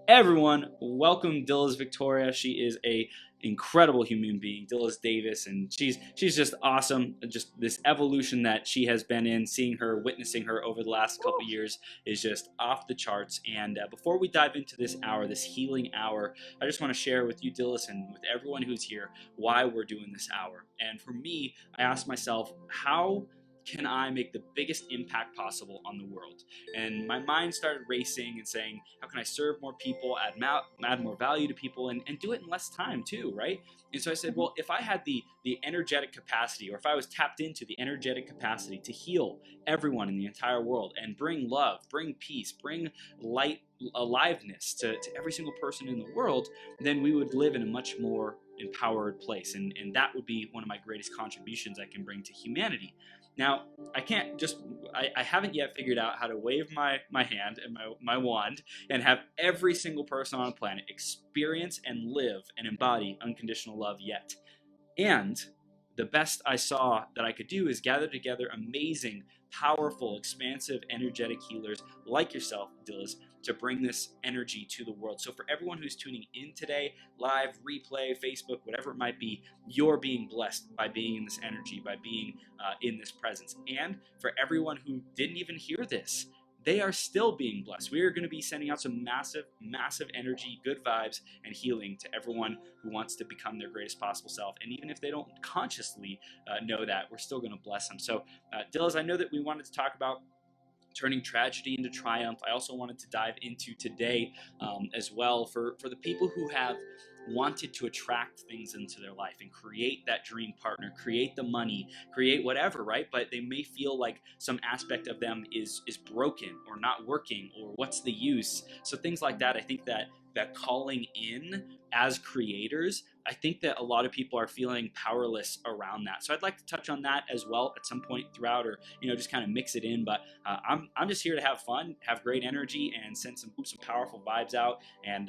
Everyone, welcome Dhylles Victoria. She is a incredible human being, Dhylles Davis, and she's just awesome. Just this evolution that she has been in, seeing her, witnessing her over the last couple years is just off the charts. And before we dive into this hour, this healing hour, I just want to share with you, Dhylles, and with everyone who's here, why we're doing this hour. And for me, I asked myself, how can I make the biggest impact possible on the world? And my mind started racing and saying, how can I serve more people, add more value to people, and do it in less time too, right? And so I said, well, if I had the energetic capacity, or if I was tapped into the energetic capacity to heal everyone in the entire world and bring love, bring peace, bring light, aliveness to every single person in the world, then we would live in a much more empowered place. And that would be one of my greatest contributions I can bring to humanity. Now, I haven't yet figured out how to wave my hand and my wand and have every single person on the planet experience and live and embody unconditional love yet. And the best I saw that I could do is gather together amazing, powerful, expansive, energetic healers like yourself, Dhylles, to bring this energy to the world. So for everyone who's tuning in today, live, replay, Facebook, whatever it might be, you're being blessed by being in this energy, by being in this presence. And for everyone who didn't even hear this, they are still being blessed. We are going to be sending out some massive, massive energy, good vibes, and healing to everyone who wants to become their greatest possible self. And even if they don't consciously know that, we're still going to bless them. So, Dhylles, I know that we wanted to talk about turning tragedy into triumph. I also wanted to dive into today as well for the people who have wanted to attract things into their life and create that dream partner, create the money, create whatever, right? But they may feel like some aspect of them is broken or not working, or what's the use? So things like that. I think that calling in as creators, I think that a lot of people are feeling powerless around that. So I'd like to touch on that as well at some point throughout, or just kind of mix it in. But I'm just here to have fun, have great energy, and send some powerful vibes out. And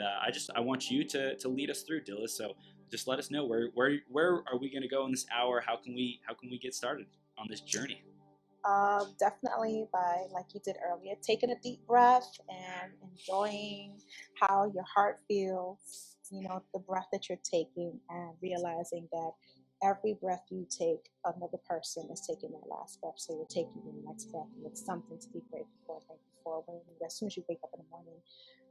I want you to lead us through, Dhylles. So just let us know where are we going to go in this hour? How can we get started on this journey? Definitely by, like you did earlier, taking a deep breath and enjoying how your heart feels, the breath that you're taking, and realizing that every breath you take, another person is taking their last breath. So you're taking your next breath, and it's something to be grateful for, thankful for. As soon as you wake up in the morning,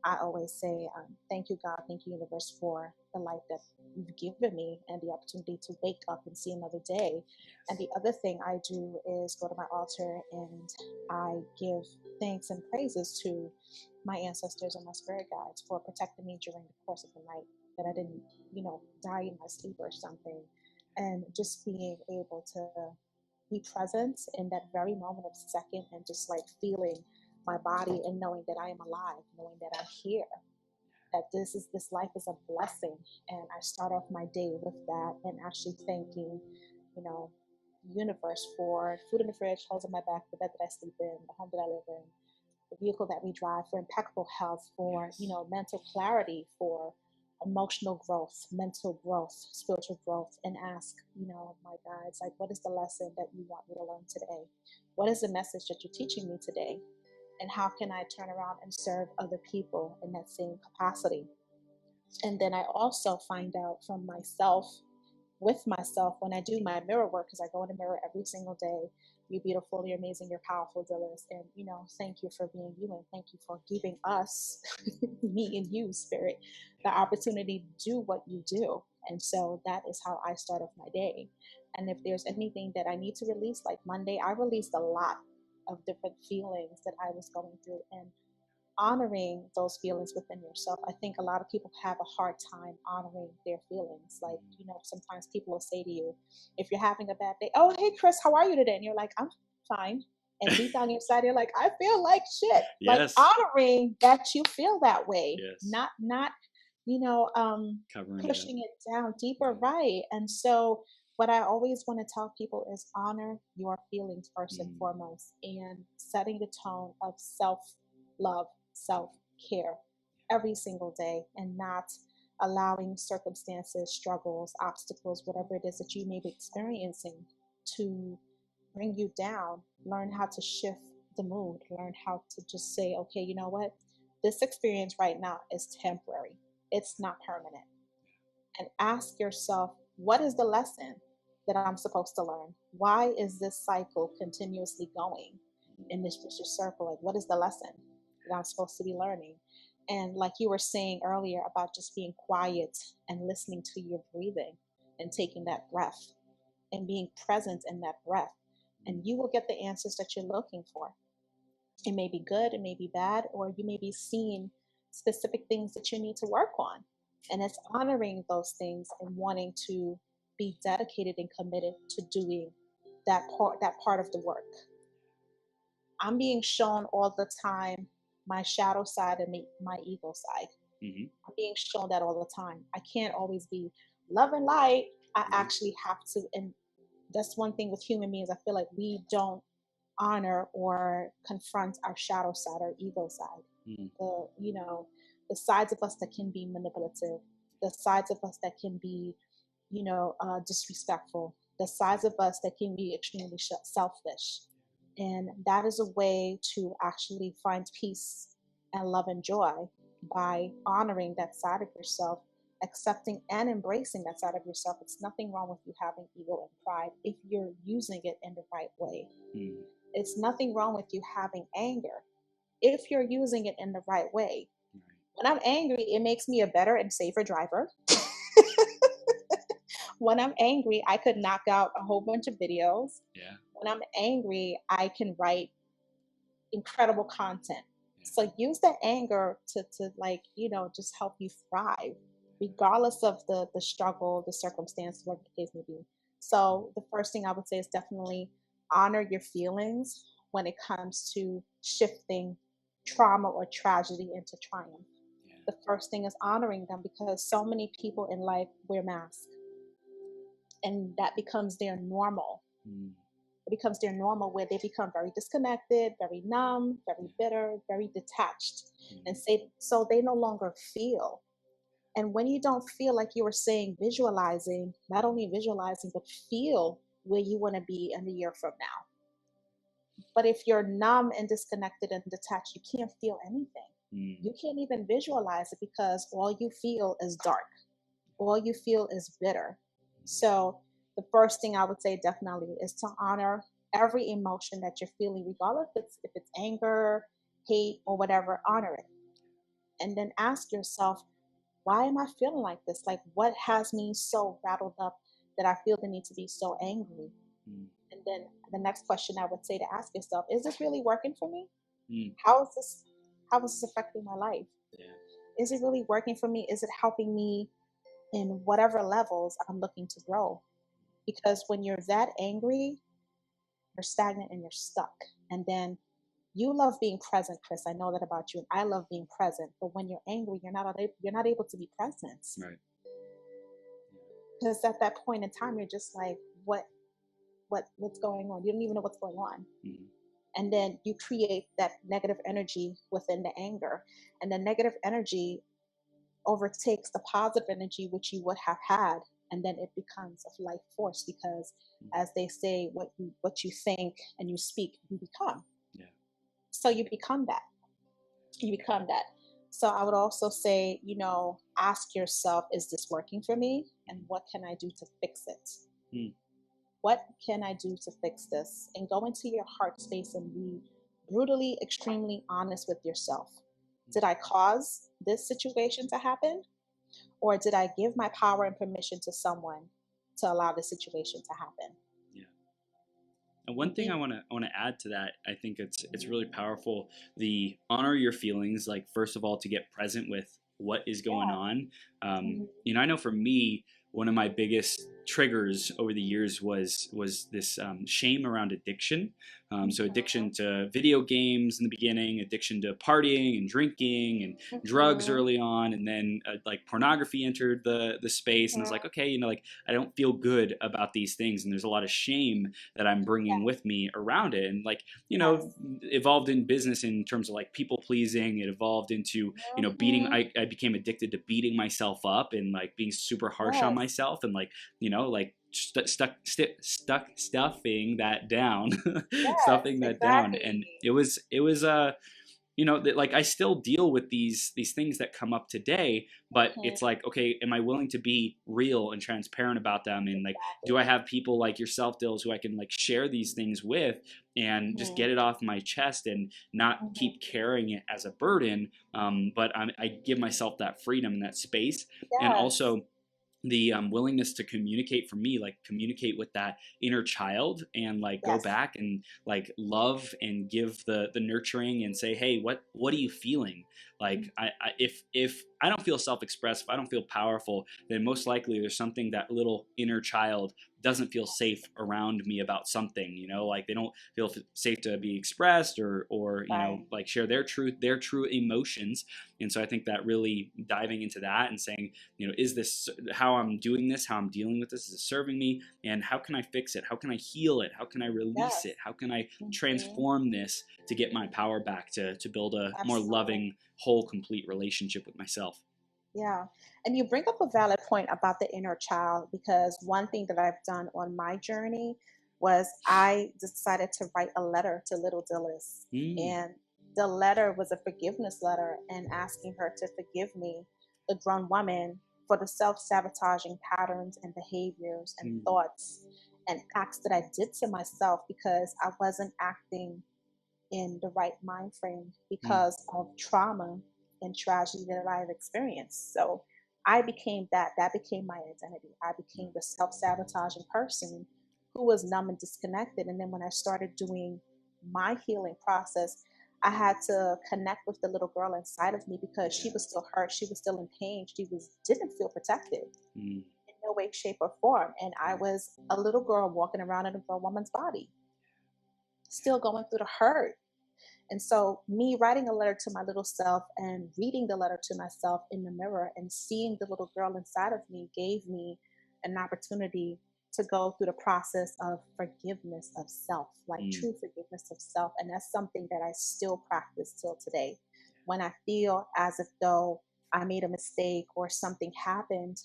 I always say, thank you, God, thank you, universe, for the life that you've given me and the opportunity to wake up and see another day. And the other thing I do is go to my altar and I give thanks and praises to my ancestors and my spirit guides for protecting me during the course of the night, that I didn't, die in my sleep or something. And just being able to be present in that very moment of second, and just like feeling my body and knowing that I am alive, knowing that I'm here, that this life is a blessing. And I start off my day with that, and actually thanking, universe for food in the fridge, clothes on my back, the bed that I sleep in, the home that I live in, the vehicle that we drive, for impeccable health, for mental clarity, for emotional growth, mental growth, spiritual growth, and ask, my guides, like, what is the lesson that you want me to learn today? What is the message that you're teaching me today? And how can I turn around and serve other people in that same capacity? And then I also find out from myself, with myself, when I do my mirror work, because I go in the mirror every single day. You're beautiful, you're amazing, you're powerful, Dhylles. And, thank you for being you, and thank you for giving us, me and you, Spirit, the opportunity to do what you do. And so that is how I start off my day. And if there's anything that I need to release, like Monday, I released a lot of different feelings that I was going through, and honoring those feelings within yourself. I think a lot of people have a hard time honoring their feelings. Like, sometimes people will say to you, if you're having a bad day, oh, hey, Chris, how are you today? And you're like, I'm fine. And deep down inside, you're like, I feel like shit. Yes. Like, honoring that you feel that way, yes. not Covering pushing it down deeper, right? And so what I always want to tell people is honor your feelings first and foremost, and setting the tone of self-love, self-care every single day, and not allowing circumstances, struggles, obstacles, whatever it is that you may be experiencing, to bring you down. Learn how to shift the mood. Learn how to just say, okay, you know what? this experience right now is temporary. It's not permanent. And ask yourself, what is the lesson that I'm supposed to learn? Why is this cycle continuously going in this vicious circle? Like, what is the lesson that I'm supposed to be learning? And like you were saying earlier about just being quiet and listening to your breathing and taking that breath and being present in that breath, and you will get the answers that you're looking for. It may be good, it may be bad, or you may be seeing specific things that you need to work on. And it's honoring those things and wanting to be dedicated and committed to doing that part of the work. I'm being shown all the time my shadow side and my ego side. Mm-hmm. I'm being shown that all the time. I can't always be love and light. I actually have to, and that's one thing with human beings. I feel like we don't honor or confront our shadow side, our ego side. The sides of us that can be manipulative, the sides of us that can be, disrespectful, the sides of us that can be extremely selfish. And that is a way to actually find peace and love and joy by honoring that side of yourself, accepting and embracing that side of yourself. It's nothing wrong with you having ego and pride if you're using it in the right way. It's nothing wrong with you having anger if you're using it in the right way. When I'm angry, it makes me a better and safer driver. When I'm angry, I could knock out a whole bunch of videos. Yeah. When I'm angry, I can write incredible content. So use that anger to just help you thrive, regardless of the struggle, the circumstance, whatever the case may be. So the first thing I would say is definitely honor your feelings when it comes to shifting trauma or tragedy into triumph. The first thing is honoring them, because so many people in life wear masks, and that becomes their normal. It becomes their normal, where they become very disconnected, very numb, very bitter, very detached. And so they no longer feel. And when you don't feel, like you were saying, visualizing, not only visualizing, but feel where you want to be in a year from now. But if you're numb and disconnected and detached, you can't feel anything. You can't even visualize it, because all you feel is dark. All you feel is bitter. So the first thing I would say definitely is to honor every emotion that you're feeling, regardless if it's anger, hate, or whatever. Honor it. And then ask yourself, why am I feeling like this? Like, what has me so rattled up that I feel the need to be so angry? And then the next question I would say to ask yourself, is this really working for me? How is this affecting my life? Is it really working for me? Is it helping me in whatever levels I'm looking to grow? Because when you're that angry, you're stagnant and you're stuck. And then you love being present, Chris. I know that about you, and I love being present. But when you're angry, you're not able to be present. Right. Because at that point in time, you're just like, what's going on? You don't even know what's going on. And then you create that negative energy within the anger, and the negative energy overtakes the positive energy which you would have had, and then it becomes of life force, because as they say, what you think and you speak, you become. So you become that. So I would also say, ask yourself, is this working for me? And what can I do to fix it? What can I do to fix this? And go into your heart space and be brutally, extremely honest with yourself. Did I cause this situation to happen? Or did I give my power and permission to someone to allow the situation to happen? And one thing I want to add to that, I think it's really powerful. The honor your feelings, like, first of all, to get present with what is going on. I know for me, one of my biggest triggers over the years was this shame around addiction. So addiction to video games in the beginning, addiction to partying and drinking and drugs early on, and then like pornography entered the space, and I was like, okay, like, I don't feel good about these things, and there's a lot of shame that I'm bringing with me around it, and like, evolved in business in terms of like people pleasing. It evolved into beating. I became addicted to beating myself up and like being super harsh on myself, and like stuffing that down. Stuffing that down. And it was you know, that like I still deal with these things that come up today, but Mhm. it's like, okay, am I willing to be real and transparent about them? And like, do I have people like yourself, Dills, who I can like share these things with and just Mhm. get it off my chest and not Mhm. keep carrying it as a burden? But I give myself that freedom and that space, and Yes. also the willingness to communicate for me, like communicate with that inner child and like go Yes. back and like love and give the nurturing and say, hey, what are you feeling? Like if I don't feel self-expressed, if I don't feel powerful, then most likely there's something that little inner child doesn't feel safe around me about something, you know, like they don't feel safe to be expressed or you know, Right. like share their truth, their true emotions. And so I think that really diving into that and saying, you know, is this how I'm doing this, how I'm dealing with this, is it serving me, and how can I fix it, how can I heal it, how can I release Yes. it, how can I Mhm. transform this to get my power back, to build a more Absolutely. loving, whole, complete relationship with myself. Yeah. And you bring up a valid point about the inner child, because one thing that I've done on my journey was I decided to write a letter to little Dhylles. Mm, And the letter was a forgiveness letter and asking her to forgive me, the grown woman, for the self sabotaging patterns and behaviors and mm, thoughts and acts that I did to myself because I wasn't acting in the right mind frame mm, because of trauma and tragedy that I've experienced. So I became that. That became my identity. I became the self sabotaging person who was numb and disconnected. And then when I started doing my healing process, I had to connect with the little girl inside of me because she was yes. still hurt. She was still in pain. She was didn't feel protected Mm, in no way, shape, or form. And I was a little girl walking around in a grown woman's body, still going through the hurt. And so, me writing a letter to my little self and reading the letter to myself in the mirror and seeing the little girl inside of me gave me an opportunity to go through the process of forgiveness of self, like mm, true forgiveness of self. And that's something that I still practice till today. When I feel as if though I made a mistake or something happened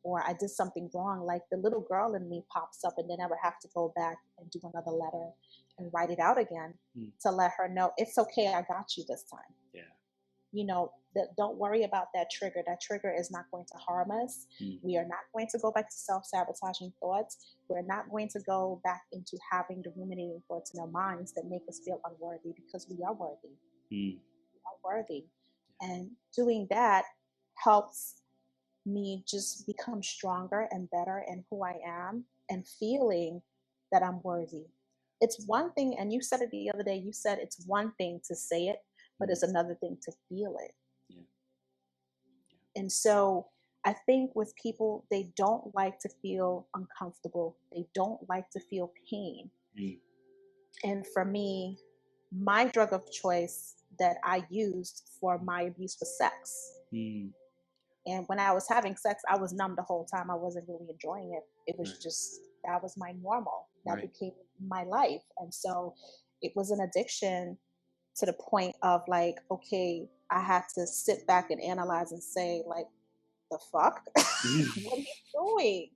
or I did something wrong, like the little girl in me pops up, and then I would have to go back and do another letter and write it out again mm, to let her know it's okay, I got you this time. yeah. You know, that don't worry about that trigger. That trigger is not going to harm us. Mm, We are not going to go back to self-sabotaging thoughts. We're not going to go back into having the ruminating thoughts in our minds that make us feel unworthy, because we are worthy. mm, We are worthy. And doing that helps me just become stronger and better in who I am and feeling that I'm worthy. It's one thing, and you said it the other day, you said it's one thing to say it, but mm, it's another thing to feel it. yeah. And so I think with people, they don't like to feel uncomfortable, they don't like to feel pain. Mm, And for me, my drug of choice that I used for my abuse was sex. mm, And when I was having sex, I was numb the whole time. I wasn't really enjoying it. It was right. just, that was my normal. That Right. became my life. And so it was an addiction to the point of like, okay, I had to sit back and analyze and say, like, the fuck? What are you doing?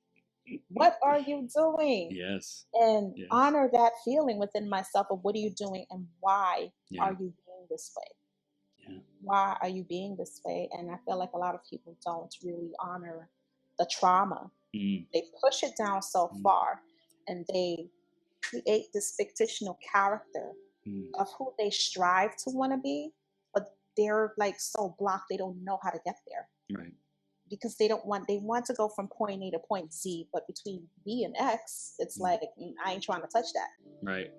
What are you doing? Yes. And Yes. honor that feeling within myself of what are you doing and why are Yeah. you being this way? Yeah. Why are you being this way? And I feel like a lot of people don't really honor the trauma. Mm, They push it down so mm, far and they create this fictional character mm, of who they strive to want to be, but they're like so blocked they don't know how to get there right. because they want to go from point A to point Z, but between B and X, it's Mm, like I ain't trying to touch that. right.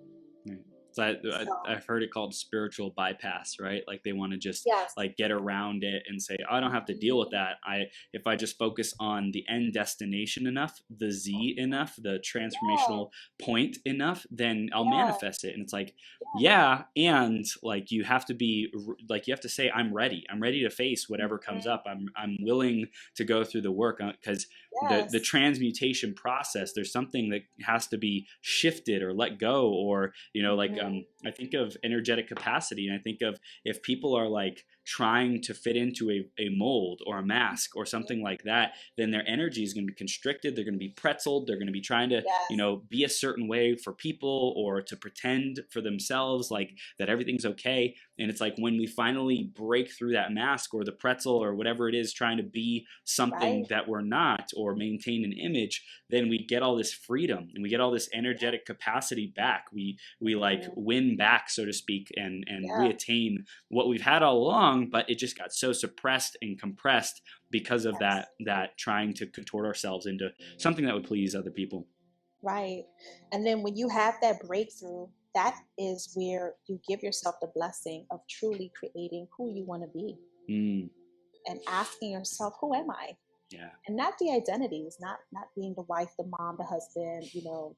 Right. So So I've heard it called spiritual bypass, right? Like they want to just yes. like get around it and say, oh, I don't have to deal with Mhm. that. If I just focus on the end destination enough, the Z enough, the Yes. transformational point enough, then I'll Yes. manifest it. And it's like, Yes. yeah, and like you have to be like you have to say, I'm ready. I'm ready to face whatever comes Mhm. up. I'm willing to go through the work because the Yes. transmutation process, there's something that has to be shifted or let go, or you know, like Mhm. I think of energetic capacity, and I think of if people are like trying to fit into a mold or a mask or something like that, then their energy is going to be constricted. They're going to be pretzeled. They're going to be trying to, Yes. be a certain way for people or to pretend for themselves like that everything's okay. And it's like when we finally break through that mask or the pretzel or whatever it is, trying to be something Right. that we're not or maintain an image, then we get all this freedom and we get all this energetic capacity back. We like Mhm. win back, so to speak, and Yeah. reattain what we've had all along, but it just got so suppressed and compressed because of Yes. that trying to contort ourselves into something that would please other people. Right. And then when you have that breakthrough, that is where you give yourself the blessing of truly creating who you want to be Mm, and asking yourself, who am I? yeah. And not the identities, not being the wife, the mom, the husband,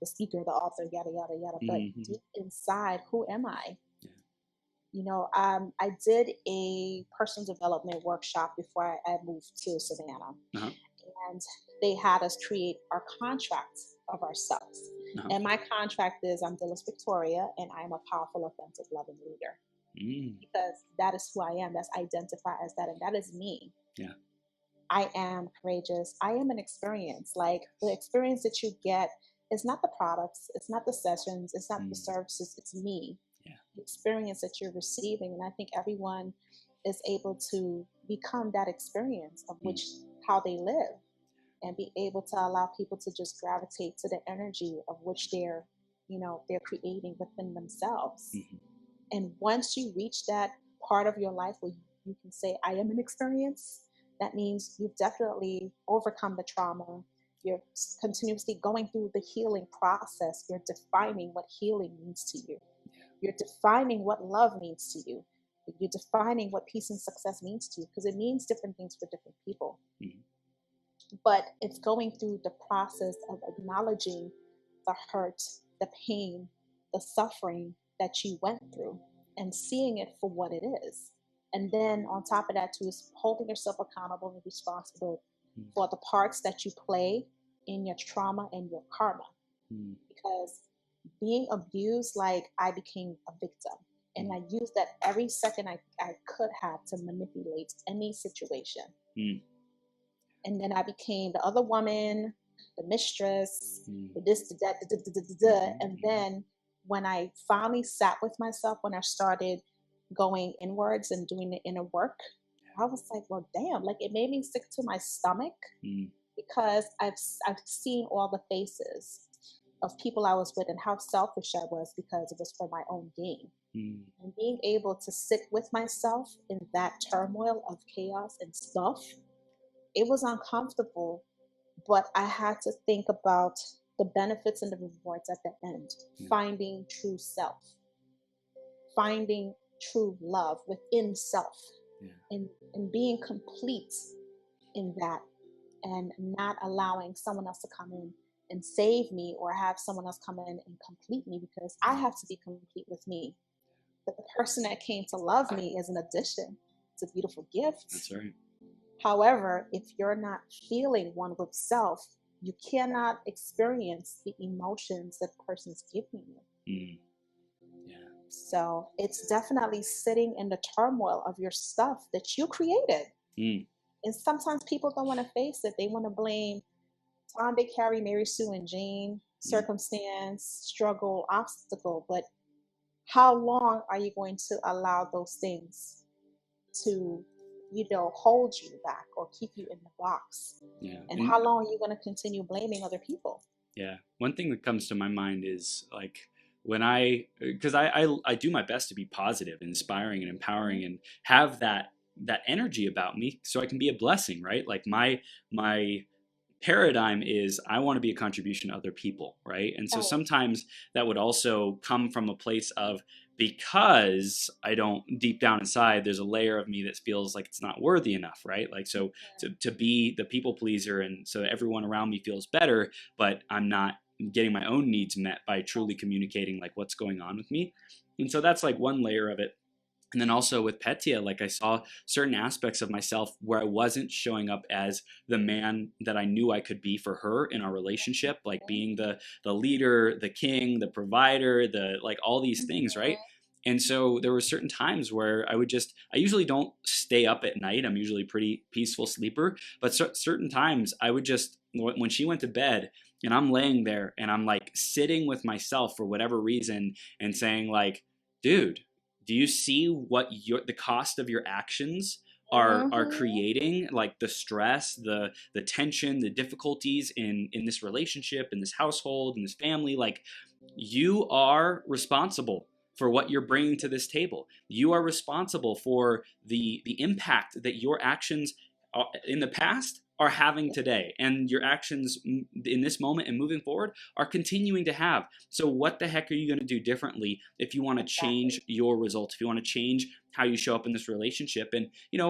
the speaker, the author, yada yada yada, but Mm-hmm. deep inside, who am I? Yeah. I did a personal development workshop before I moved to Savannah, Uh-huh. and they had us create our contract of ourselves. Uh-huh. And my contract is I'm Dhylles Victoria, and I'm a powerful, authentic, loving leader Mm, because that is who I am. That's identified as that, and that is me. yeah. I am courageous. I am an experience. Like the experience that you get is not the products, it's not the sessions, it's not the Mm, services, it's me. yeah. The experience that you're receiving. And I think everyone is able to become that experience of Mm, which how they live and be able to allow people to just gravitate to the energy of which they're creating within themselves. mm-hmm. And once you reach that part of your life where you can say, I am an experience, that means you've definitely overcome the trauma. You're continuously going through the healing process. You're defining what healing means to you. You're defining what love means to you. You're defining what peace and success means to you because it means different things for different people. Mm-hmm. But it's going through the process of acknowledging the hurt, the pain, the suffering that you went through and seeing it for what it is. And then on top of that, too, is holding yourself accountable and responsible for the parts that you play in your trauma and your karma. Mm-hmm. Because being abused, like I became a victim. And I used that every second I could have to manipulate any situation. Mm-hmm. And then I became the other woman, the mistress, Mm-hmm. the this, the that, Mm-hmm. and then when I finally sat with myself, when I started going inwards and doing the inner work, I was like, well, damn, like it made me sick to my stomach Mm-hmm. because I've seen all the faces of people I was with and how selfish I was because it was for my own gain. Mm-hmm. And being able to sit with myself in that turmoil of chaos and stuff, it was uncomfortable, but I had to think about the benefits and the rewards at the end. Yeah. Finding true self, finding true love within self, Yeah. and being complete in that, and not allowing someone else to come in and save me or have someone else come in and complete me because I have to be complete with me. But the person that came to love me is an addition. It's a beautiful gift. That's right. However, if you're not feeling one with self, you cannot experience the emotions that the person's giving you. Mm. Yeah. So it's definitely sitting in the turmoil of your stuff that you created. Mm. And sometimes people don't want to face it. They want to blame Tom, Dick, Harry, Mary, Sue, and Jane, Mm. circumstance, struggle, obstacle. But how long are you going to allow those things to hold you back or keep you in the box? Yeah. And how long are you going to continue blaming other people? Yeah. One thing that comes to my mind is like when because I do my best to be positive, inspiring, and empowering, and have that energy about me, so I can be a blessing, right? Like my paradigm is I want to be a contribution to other people, right? And so Right. sometimes that would also come from a place of because I don't deep down inside, there's a layer of me that feels like it's not worthy enough, right? Like so to be the people pleaser and so everyone around me feels better, but I'm not getting my own needs met by truly communicating like what's going on with me. And so that's like one layer of it. And then also with Petya, like I saw certain aspects of myself where I wasn't showing up as the man that I knew I could be for her in our relationship, like being the leader, the king, the provider, the like all these things, right? And so there were certain times where I usually don't stay up at night. I'm usually a pretty peaceful sleeper, but certain times I would just, when she went to bed and I'm laying there and I'm like sitting with myself for whatever reason and saying like, dude, do you see what the cost of your actions are creating, like the stress, the tension, the difficulties in this relationship, in this household, in this family? Like, you are responsible for what you're bringing to this table. You are responsible for the impact that your actions in the past are having today, and your actions in this moment and moving forward are continuing to have. So what the heck are you going to do differently if you want to change your results, if you want to change how you show up in this relationship, and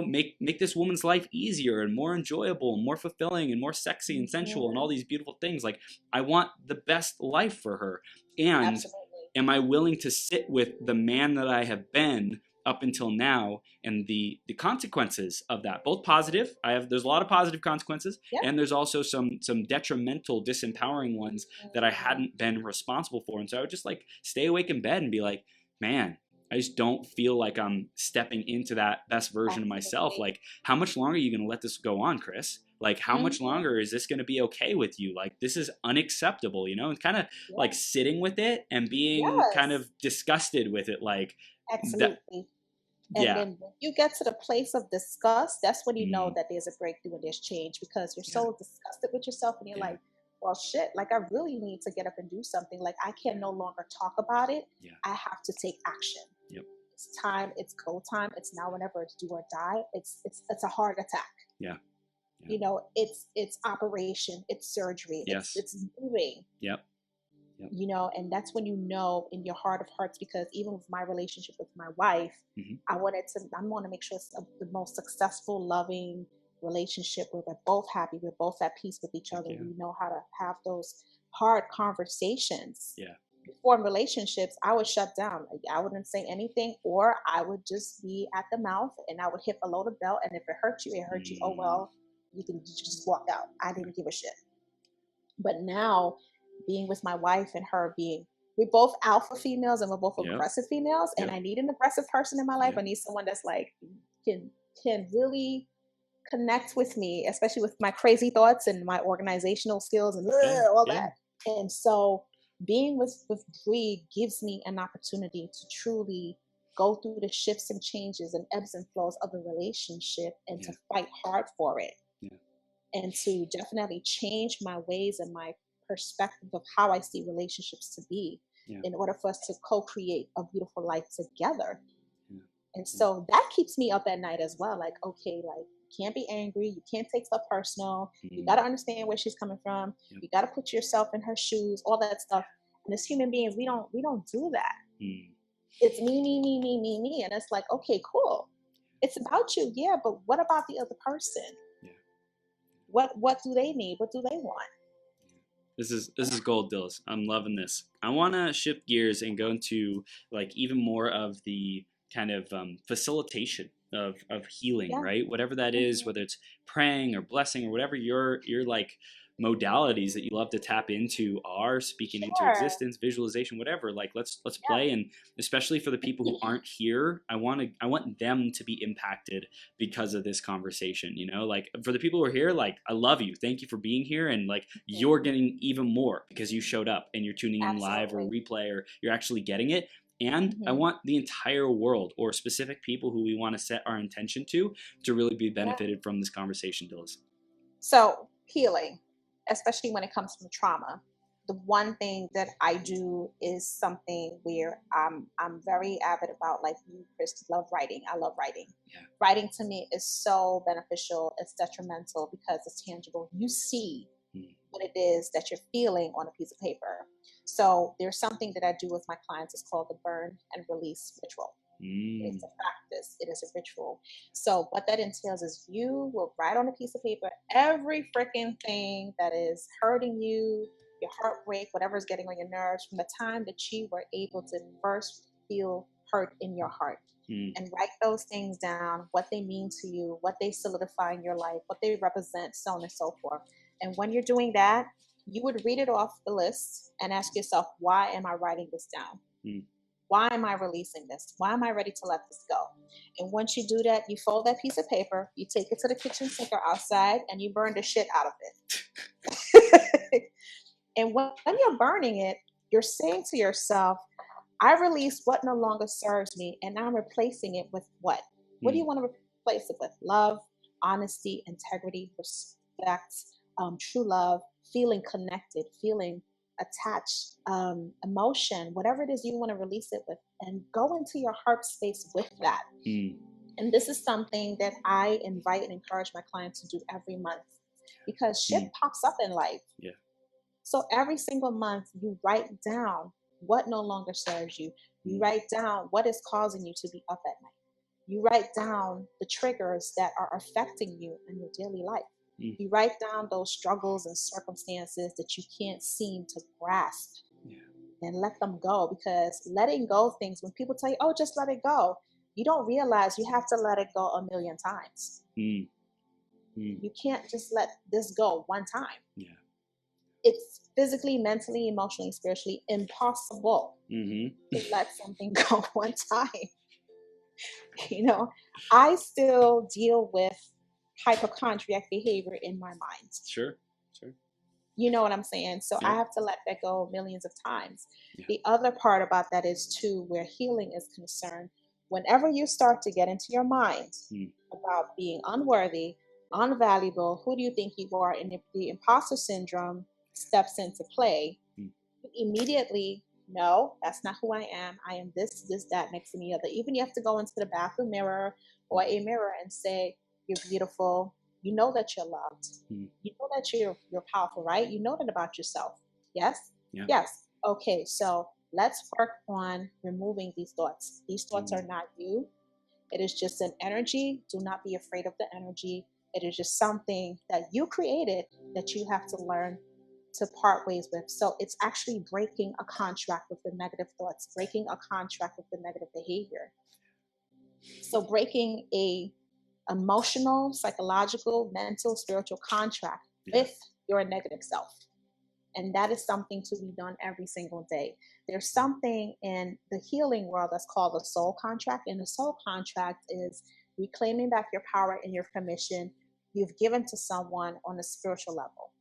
make this woman's life easier and more enjoyable and more fulfilling and more sexy and sensual and all these beautiful things? Like, I want the best life for her. And am I willing to sit with the man that I have been up until now and the consequences of that, both positive? There's a lot of positive consequences, and there's also some detrimental, disempowering ones that I hadn't been responsible for. And so I would just like stay awake in bed and be like, man, I just don't feel like I'm stepping into that best version of myself. Like, how much longer are you going to let this go on, Chris? Like, how much longer is this going to be okay with you? Like, this is unacceptable, and kind of like sitting with it and being kind of disgusted with it. Like, absolutely. And then when you get to the place of disgust, that's when you know that there's a breakthrough and there's change, because you're so disgusted with yourself and you're like, well, shit, like I really need to get up and do something. Like, I can no longer talk about it. I have to take action. It's time. It's go time. It's now, whenever it's do or die. It's a heart attack. It's operation. It's surgery. It's moving. And that's when in your heart of hearts, because even with my relationship with my wife, I want to make sure it's the most successful, loving relationship where we're both happy, we're both at peace with each other. We know how to have those hard conversations. Before, in relationships, I would shut down. I wouldn't say anything, or I would just be at the mouth and I would hit below the belt. And if it hurt you, it hurt you. Oh, well, you can just walk out. I didn't give a shit. But now, being with my wife and her we're both alpha females and we're both aggressive females. And I need an aggressive person in my life. I need someone that's like, can really connect with me, especially with my crazy thoughts and my organizational skills and all that. And so being with Bree gives me an opportunity to truly go through the shifts and changes and ebbs and flows of the relationship and to fight hard for it. And to definitely change my ways and my perspective of how I see relationships to be in order for us to co-create a beautiful life together. And so that keeps me up at night as well. Like, okay, like, you can't be angry. You can't take stuff personal. You got to understand where she's coming from. You got to put yourself in her shoes, all that stuff. And as human beings, we don't do that. It's me. And it's like, okay, cool. It's about you. Yeah. But what about the other person? What do they need? What do they want? This is gold, Dhylles. I'm loving this. I want to shift gears and go into like even more of the kind of facilitation of healing, right? Whatever that is, whether it's praying or blessing or whatever your like modalities that you love to tap into are, speaking into existence, visualization, whatever. Like, let's play. And especially for the people who aren't here, I want them to be impacted because of this conversation. Like, for the people who are here, like, I love you, thank you for being here, and like, you're getting even more because you showed up and you're tuning in live or replay, or you're actually getting it. And I want the entire world, or specific people who we want to set our intention to really be benefited from this conversation, Dhylles. So healing, especially when it comes from trauma, the one thing that I do is something where I'm very avid about, like you, Chris, love writing. I love writing. Writing to me is so beneficial. It's detrimental because it's tangible. You see what it is that you're feeling on a piece of paper. So there's something that I do with my clients. It's called the burn and release ritual. It's a practice. It is a ritual. So what that entails is you will write on a piece of paper every freaking thing that is hurting you, your heartbreak, whatever is getting on your nerves from the time that you were able to first feel hurt in your heart. And write those things down, what they mean to you, what they solidify in your life, what they represent, so on and so forth. And when you're doing that, you would read it off the list and ask yourself, why am I writing this down? Why am I releasing this? Why am I ready to let this go? And once you do that, you fold that piece of paper, you take it to the kitchen sink or outside, and you burn the shit out of it. And when you're burning it, you're saying to yourself, I release what no longer serves me, and I'm replacing it with what? What do you want to replace it with? Love, honesty, integrity, respect, true love, feeling connected, feeling attached, emotion, whatever it is you want to release it with, and go into your heart space with that. And this is something that I invite and encourage my clients to do every month, because shit pops up in life. Yeah. So every single month, you write down what no longer serves you. You write down what is causing you to be up at night. You write down the triggers that are affecting you in your daily life. You write down those struggles and circumstances that you can't seem to grasp, and let them go. Because letting go things, when people tell you, oh, just let it go, you don't realize you have to let it go a million times. You can't just let this go one time. It's physically, mentally, emotionally, spiritually impossible to let something go one time. You know, I still deal with hypochondriac behavior in my mind. Sure. You know what I'm saying? So I have to let that go millions of times. The other part about that is too, where healing is concerned, whenever you start to get into your mind about being unworthy, unvaluable, who do you think you are, and if the imposter syndrome steps into play, you immediately, no, that's not who I am. I am this, that, next to me, other. Even you have to go into the bathroom mirror or a mirror and say, you're beautiful. You know that you're loved. You know that you're powerful, right? You know that about yourself. Yes? Yes. Okay, so let's work on removing these thoughts. These thoughts are not you. It is just an energy. Do not be afraid of the energy. It is just something that you created that you have to learn to part ways with. So it's actually breaking a contract with the negative thoughts, breaking a contract with the negative behavior. So breaking a emotional, psychological, mental, spiritual contract with your negative self. And that is something to be done every single day. There's something in the healing world that's called the soul contract. And the soul contract is reclaiming back your power and your permission you've given to someone on a spiritual level.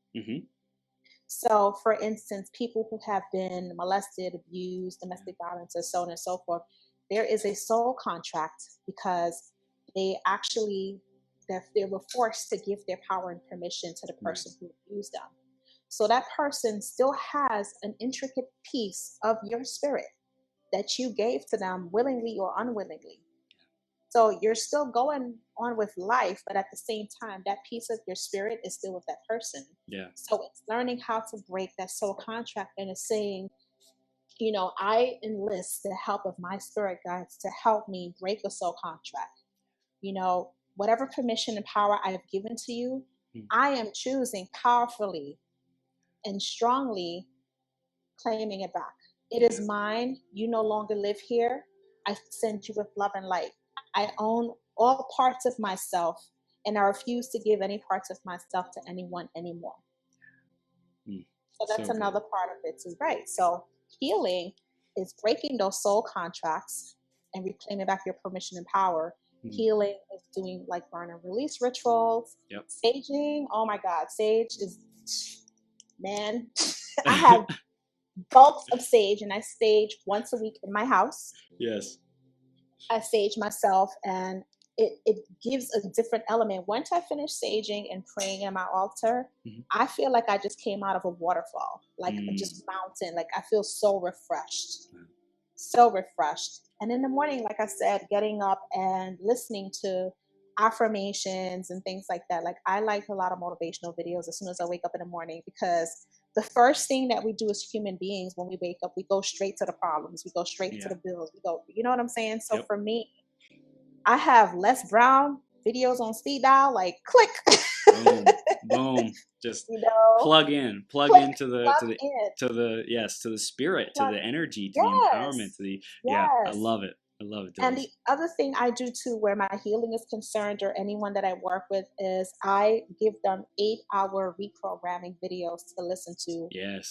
So, for instance, people who have been molested, abused, domestic violence, and so on and so forth, there is a soul contract because they were forced to give their power and permission to the person who abused them. So that person still has an intricate piece of your spirit that you gave to them willingly or unwillingly. So you're still going on with life, but at the same time, that piece of your spirit is still with that person. So it's learning how to break that soul contract, and it's saying, you know, I enlist the help of my spirit guides to help me break the soul contract. You know, whatever permission and power I have given to you, I am choosing powerfully and strongly claiming it back. It is mine. You no longer live here. I send you with love and light. I own all parts of myself, and I refuse to give any parts of myself to anyone anymore. So that's another part of it too, right? So healing is breaking those soul contracts and reclaiming back your permission and power. Healing is doing like burn and release rituals. Saging, oh my God, sage is, man, I have bulks of sage, and I sage once a week in my house. I sage myself, and it gives a different element. Once I finish saging and praying at my altar, I feel like I just came out of a waterfall, like just mountain. Like I feel so refreshed, so refreshed. And in the morning, like I said, getting up and listening to affirmations and things like that. Like I like a lot of motivational videos as soon as I wake up in the morning, because the first thing that we do as human beings when we wake up, we go straight to the problems. We go straight to the bills. We go, you know what I'm saying? So for me, I have Les Brown videos on speed dial, like click. Boom. Just you know, plug into the spirit, to the energy, to the empowerment, to the I love it. I love it. And the other thing I do too, where my healing is concerned, or anyone that I work with, is I give them 8-hour reprogramming videos to listen to at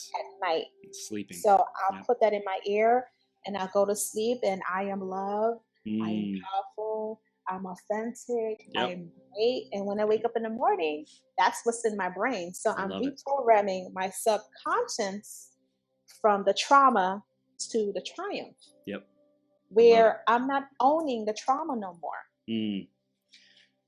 night. Sleeping. So I'll put that in my ear. and I go to sleep and I am love, I am Mm. powerful, I'm authentic, I Yep. am great. And when I wake up in the morning, that's what's in my brain. So I I'm love it. reprogramming my subconscious from the trauma to the triumph, Yep. I love it. where I'm not owning the trauma no more. Mm.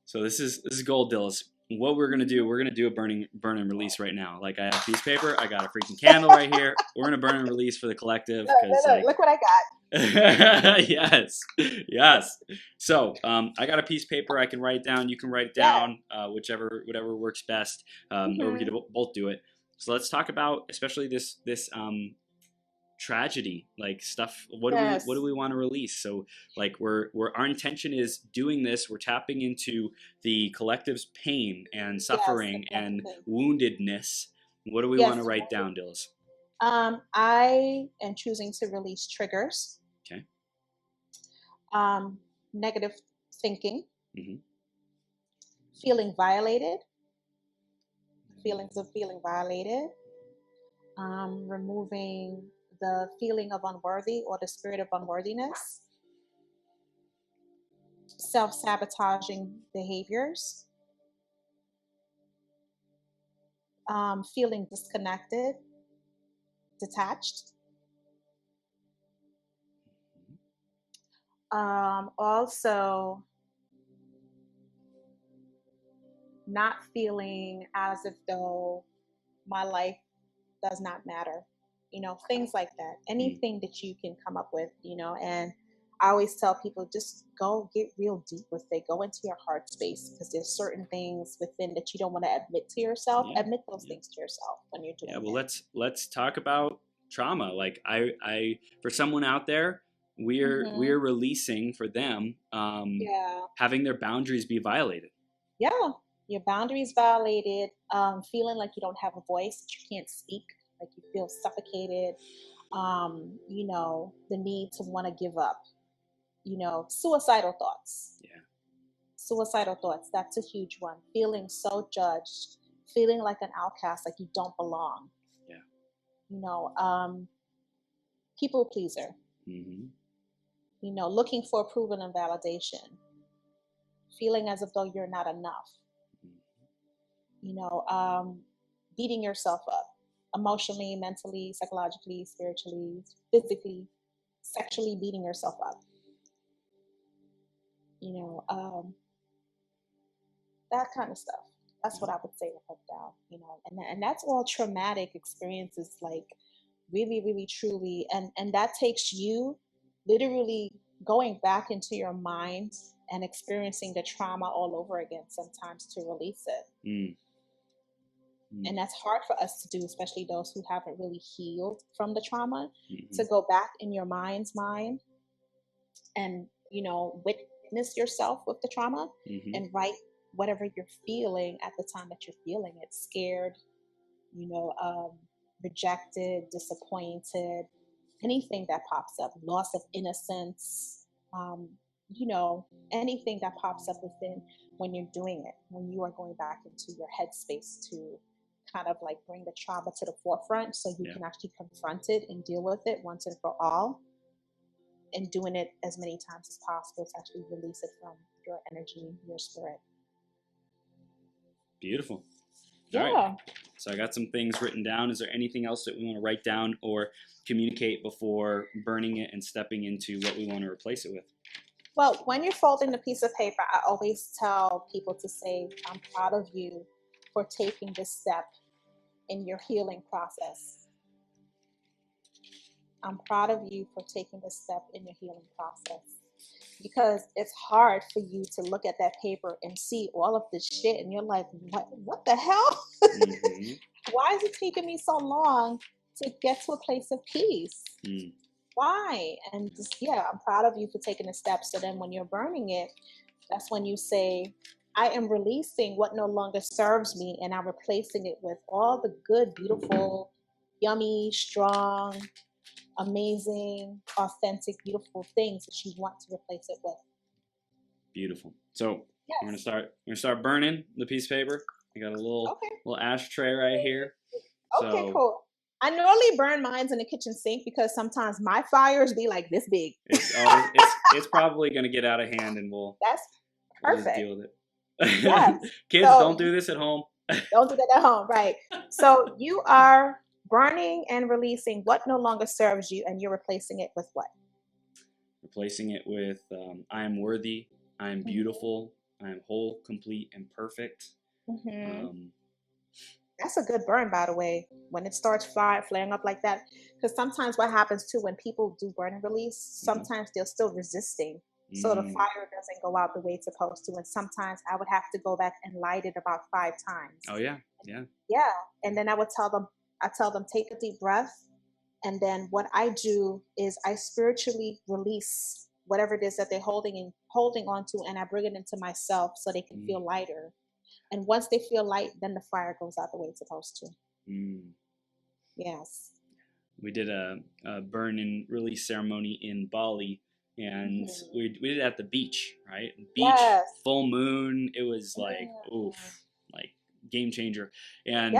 So this is gold, Dhylles. What we're gonna do? We're gonna do a burn and release right now. Like I have a piece of paper. I got a freaking candle right here. We're gonna burn and release for the collective Look, because look, like look what I got. yes, yes. So I got a piece of paper. I can write it down. You can write it Yes. down. Whatever works best. Or we Hmm. could both do it. So let's talk about especially this tragedy, like stuff. What do Yes. we want to release? So like we're our intention is doing this. We're tapping into the collective's pain and Yes. suffering and Exactly. woundedness. What do we want to Yes. write down, Dhylles? I am choosing to release triggers, Okay. um, negative thinking, Mm-hmm. feeling violated, feelings of feeling violated, removing the feeling of unworthy or the spirit of unworthiness, self sabotaging behaviors, feeling disconnected, detached. Also, not feeling as if though my life does not matter, things like that. Mm. Anything that you can come up with, and I always tell people just go get real deep with it, go into your heart space, because there's certain things within that you don't want to admit to yourself. Yeah. Admit those Yeah. things to yourself when you're Yeah. doing Well, it. let's talk about trauma. Like I for someone out there, we're Hmm. releasing for them Yeah. having their boundaries be violated. Yeah, your boundaries violated, feeling like you don't have a voice, that you can't speak, like you feel suffocated, the need to want to give up, suicidal thoughts. Yeah. Suicidal thoughts, that's a huge one. Feeling so judged, feeling like an outcast, like you don't belong, Yeah. you know, um, people pleaser, Mm-hmm. looking for approval and validation, feeling as if though you're not enough, you know, um, beating yourself up emotionally, mentally, psychologically, spiritually, physically, sexually beating yourself up, you know, um, that kind of stuff. That's Yeah. what I would say to put down, and that's all traumatic experiences, like really, really, truly, and that takes you literally going back into your mind and experiencing the trauma all over again sometimes to release it. Mm. Mm. And that's hard for us to do, especially those who haven't really healed from the trauma, Mm-hmm. to go back in your mind's mind and witness yourself with the trauma Mm-hmm. and write whatever you're feeling at the time that you're feeling it: scared, you know um, rejected, disappointed, anything that pops up, loss of innocence, um, anything that pops up within when you're doing it, when you are going back into your headspace to kind of like bring the trauma to the forefront so you Yeah. can actually confront it and deal with it once and for all, and doing it as many times as possible to actually release it from your energy, your spirit. Beautiful. All right. Yeah. So I got some things written down. Is there anything else that we want to write down or communicate before burning it and stepping into what we want to replace it with? Well, when you're folding a piece of paper, I always tell people to say, I'm proud of you for taking this step in your healing process. I'm proud of you for taking this step in your healing process. Because it's hard for you to look at that paper and see all of this shit and you're like, what the hell? Mm-hmm. Why is it taking me so long to get to a place of peace? Mm. Why? And just, yeah, I'm proud of you for taking a step. So then when you're burning it, that's when you say, I am releasing what no longer serves me and I'm replacing it with all the good, beautiful, yummy, strong, amazing, authentic, beautiful things that you want to replace it with. Beautiful. So Yes. we're gonna start burning the piece of paper. I got a little Okay. ashtray right here. Okay, So cool. I normally burn mines in the kitchen sink because sometimes my fires be like this big. It's probably going to get out of hand, and That's we'll just perfect. deal with it. Yes. Kids, So don't do this at home. don't do that at home, right? So you are burning and releasing what no longer serves you, and you're replacing it with what? Replacing it with I am worthy, I am beautiful, I am whole, complete, and perfect. That's a good burn, by the way, when it starts flaring up like that. Because sometimes what happens too, when people do burn and release, sometimes they're still resisting. So the fire doesn't go out the way it's supposed to. And sometimes I would have to go back and light it about 5 times. Oh, yeah. Yeah. Yeah. And then I tell them, take a deep breath. And then what I do is I spiritually release whatever it is that they're holding on to, and I bring it into myself so they can feel lighter. And once they feel light, then the fire goes out the way it's supposed to. Yes. We did a burn and release ceremony in Bali, and we did it at the beach, right? Beach, full moon. It was like, oof, like game changer. And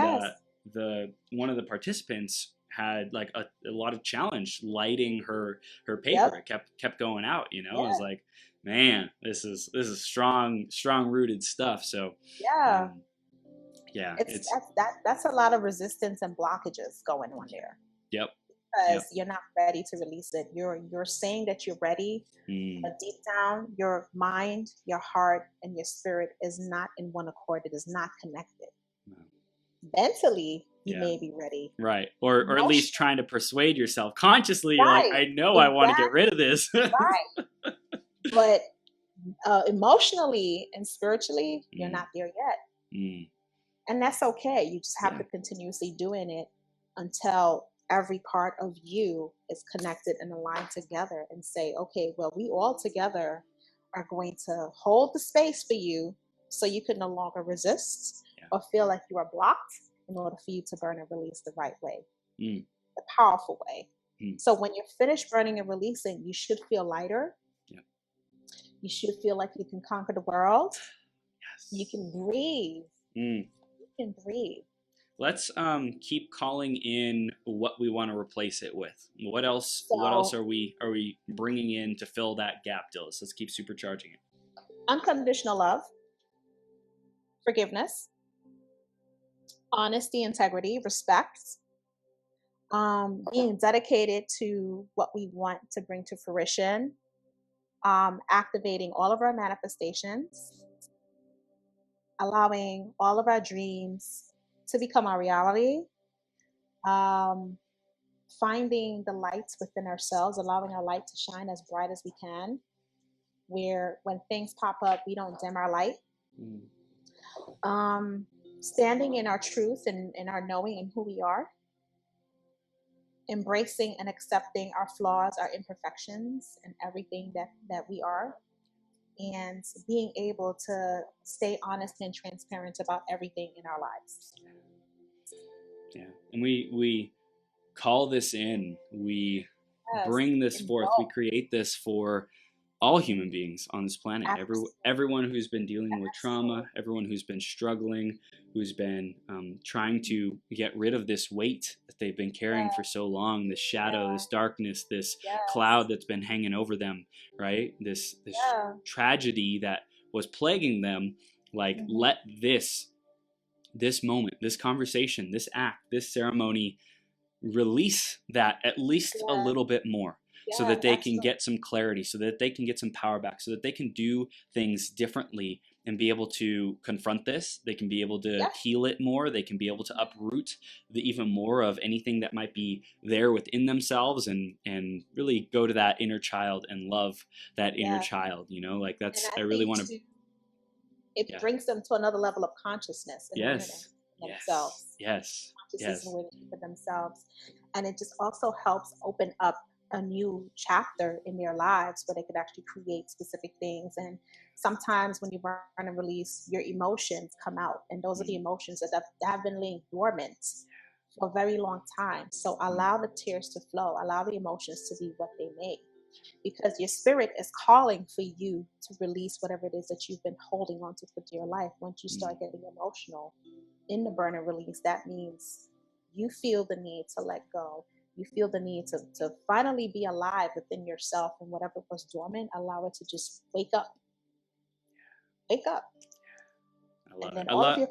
the one of the participants had like a lot of challenge lighting her paper. It kept going out, you know. I was like, man, this is strong rooted stuff. So that's a lot of resistance and blockages going on there. Yep. Because you're not ready to release it. You're saying that you're ready, but deep down, your mind, your heart, and your spirit is not in one accord. It is not connected. Mentally, you may be ready, right? Or at least trying to persuade yourself consciously. You're like, I know I want to get rid of this, right? But emotionally and spiritually, you're not there yet, and that's okay. You just have to continuously doing it until every part of you is connected and aligned together, and say, okay, well, we all together are going to hold the space for you, so you can no longer resist or feel like you are blocked, in order for you to burn and release the right way, the powerful way. So when you're finished burning and releasing, you should feel lighter. You should feel like you can conquer the world. You can breathe. You can breathe. Let's keep calling in what we want to replace it with. What else are we bringing in to fill that gap, Dhylles? Let's keep supercharging it. Unconditional love, forgiveness, honesty, integrity, respect, being dedicated to what we want to bring to fruition, activating all of our manifestations, allowing all of our dreams to become our reality, finding the lights within ourselves, allowing our light to shine as bright as we can, where when things pop up, we don't dim our light. Standing in our truth and in our knowing and who we are, embracing and accepting our flaws, our imperfections, and everything that we are, and being able to stay honest and transparent about everything in our lives. Yeah, and we call this in, we bring this forth, we create this for all human beings on this planet. Everyone who's been dealing with trauma, everyone who's been struggling, who's been trying to get rid of this weight that they've been carrying for so long, this shadow, this darkness, this cloud that's been hanging over them, right? This tragedy that was plaguing them. Like, let this moment, this conversation, this act, this ceremony release that at least a little bit more. So that they can get some clarity, so that they can get some power back, so that they can do things differently and be able to confront this. They can be able to heal it more. They can be able to uproot even more of anything that might be there within themselves, and really go to that inner child and love that inner child. You know, like that's, I really want to. It brings them to another level of consciousness and awareness for themselves. Consciousness and awareness for themselves, and it just also helps open up a new chapter in their lives where they could actually create specific things. And sometimes when you burn and release, your emotions come out, and those are the emotions that have been laying dormant for a very long time. So allow the tears to flow, allow the emotions to be what they may, because your spirit is calling for you to release whatever it is that you've been holding on to for your life. Once you start getting emotional in the burn and release, that means you feel the need to let go. You feel the need to finally be alive within yourself, and whatever was dormant, allow it to just wake up. I love And it. then all of your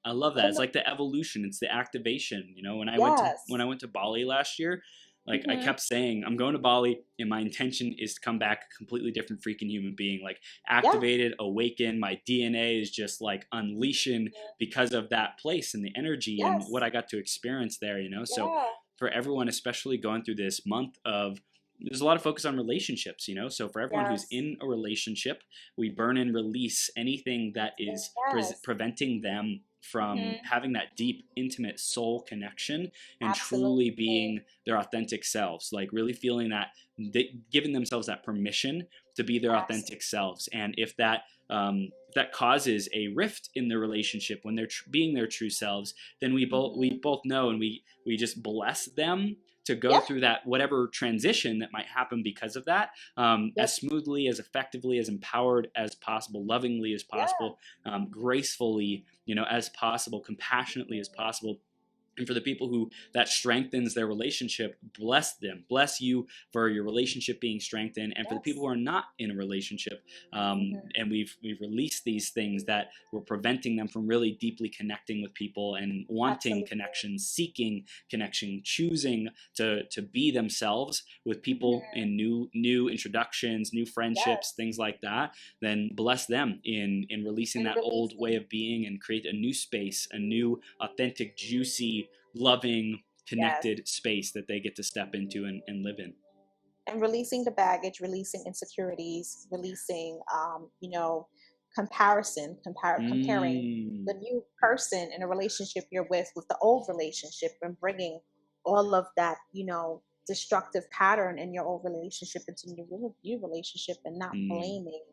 I love that. It's criminal, like the evolution. It's the activation. You know, when I yes. went to Bali last year, like I Hmm. kept saying, I'm going to Bali, and my intention is to come back a completely different freaking human being, like Yeah. activated, awakened. My DNA is just like unleashing because of that place and the energy and what Yes. I got to experience there. You know, so Yeah. for everyone, especially going through this month of there's a lot of focus on relationships, you know. So for everyone who's Yes. in a relationship, we burn and release anything that is Yes. preventing them from Hmm. having that deep, intimate soul connection and truly Absolutely. being their authentic selves, like really feeling that giving themselves that permission to be their Absolutely. authentic selves. And if that causes a rift in the relationship when they're being their true selves, then we Hmm. both know, and we just bless them to go Yep. through that whatever transition that might happen because of that, as Yep. smoothly, as effectively, as empowered as possible, lovingly as Yeah. possible, gracefully, you know, as possible, compassionately as possible. And for the people who that strengthens their relationship, bless them, bless you for your relationship being strengthened. And for the people Yes. who are not in a relationship, Hmm. and we've released these things that were preventing them from really deeply connecting with people and wanting Absolutely. connection, seeking connection, choosing to be themselves with people Hmm. in new introductions, new friendships, Yes. things like that. Then bless them in releasing And that old way releasing. of being and create a new space, a new authentic, juicy, loving, Yes. connected space that they get to step into and live in. And releasing the baggage, releasing insecurities, releasing, comparing the Mm, new person in a relationship you're with the old relationship, and bringing all of that, destructive pattern in your old relationship into new relationship, and not mm, blaming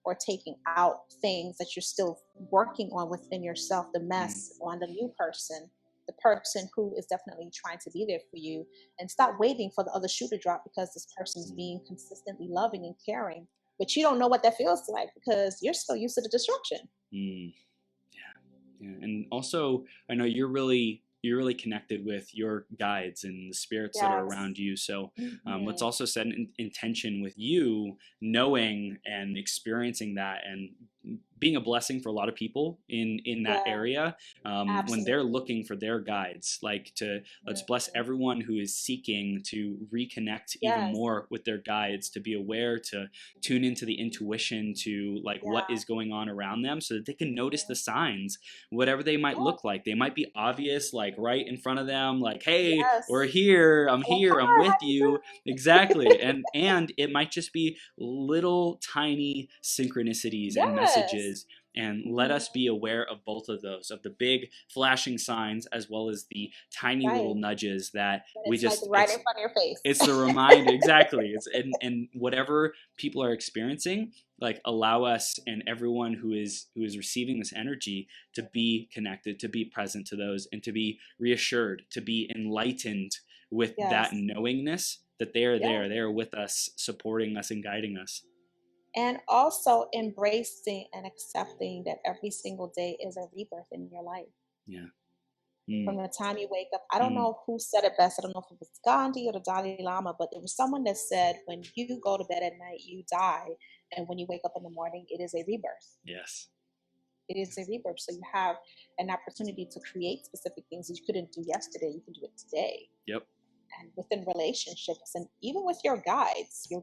or taking out things that you're still working on within yourself, the mm, mess, on the new person, the person who is definitely trying to be there for you. And stop waiting for the other shoe to drop because this person is mm, being consistently loving and caring, but you don't know what that feels like because you're so used to the destruction. mm. Yeah. And also, I know you're really connected with your guides and the spirits that are Yes. around you. So let's Hmm. also set an intention with you knowing and experiencing that and being a blessing for a lot of people in that Yeah. area, when they're Absolutely. looking for their guides, like to let's bless Mhm. everyone who is seeking to reconnect even Yes. more with their guides, to be aware, to tune into the intuition, to like what Yeah. is going on around them so that they can notice the signs, whatever they might Yeah. look like. They might be obvious, like right in front of them, like, hey, we're Yes. here, Like, I'm hi, how with you you. Exactly. And it might just be little tiny synchronicities doing? and Yes. messages. And let Hmm. us be aware of both of those, of the big flashing signs as well as the tiny little Right. nudges that But we it's like just right in front of your it's the face. reminder. Exactly. It's and whatever people are experiencing, like allow us and everyone who is receiving this energy to be connected, to be present to those, and to be reassured, to be enlightened with that Yes. knowingness that they are Yeah. there, they are with us, supporting us and guiding us. And also embracing and accepting that every single day is a rebirth in your life. Yeah. Mm, From the time you wake up, I don't mm, know who said it best. I don't know if it was Gandhi or the Dalai Lama, but there was someone that said, when you go to bed at night, you die. And when you wake up in the morning, it is a rebirth. yes. It is a Yes. rebirth. So you have an opportunity to create specific things that you couldn't do yesterday. You can do it today. Yep. And within relationships, and even with your Yep.